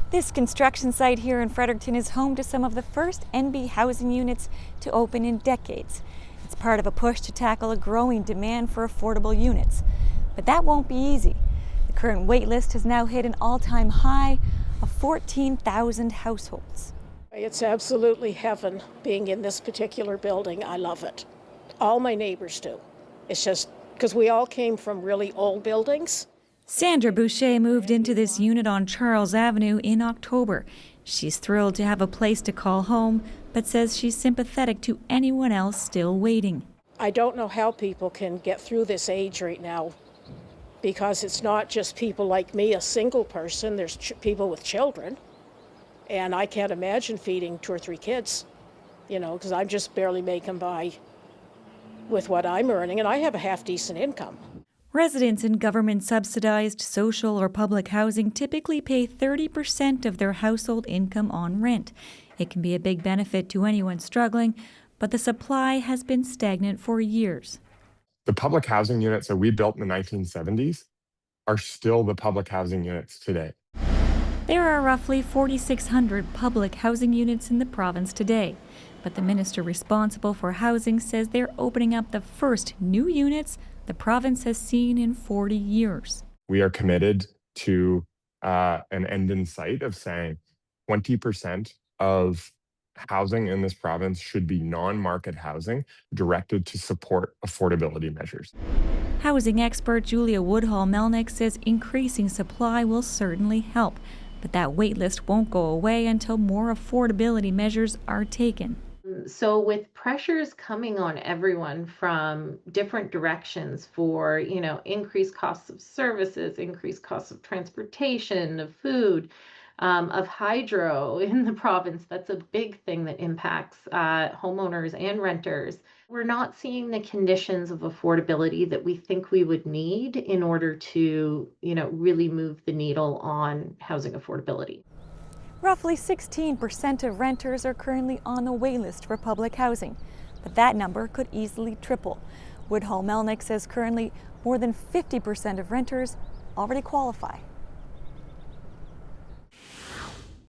This construction site here in Fredericton is home to some of the first NB housing units to open in decades. It's part of a push to tackle a growing demand for affordable units. But that won't be easy. The current wait list has now hit an all-time high of 14,000 households. It's absolutely heaven being in this particular building. I love it. All my neighbors do. It's just because we all came from really old buildings. Sandra Boucher moved into this unit on Charles Avenue in October. She's thrilled to have a place to call home, but says she's sympathetic to anyone else still waiting. I don't know how people can get through this age right now, because it's not just people like me, a single person. There's people with children, and I can't imagine feeding 2 or 3 kids, because I'm just barely making by with what I'm earning, and I have a half-decent income. Residents in government-subsidized social or public housing typically pay 30% of their household income on rent. It can be a big benefit to anyone struggling, but the supply has been stagnant for years. The public housing units that we built in the 1970s are still the public housing units today. There are roughly 4,600 public housing units in the province today, but the minister responsible for housing says they're opening up the first new units the province has seen in 40 years. We are committed to an end in sight of saying 20% of housing in this province should be non-market housing directed to support affordability measures. Housing expert Julia Woodhall-Melnick says increasing supply will certainly help, but that wait list won't go away until more affordability measures are taken. So with pressures coming on everyone from different directions for, increased costs of services, increased costs of transportation, of food, of hydro in the province, that's a big thing that impacts homeowners and renters. We're not seeing the conditions of affordability that we think we would need in order to, really move the needle on housing affordability. Roughly 16% of renters are currently on the wait list for public housing, but that number could easily triple. Woodhall-Melnick says currently more than 50% of renters already qualify.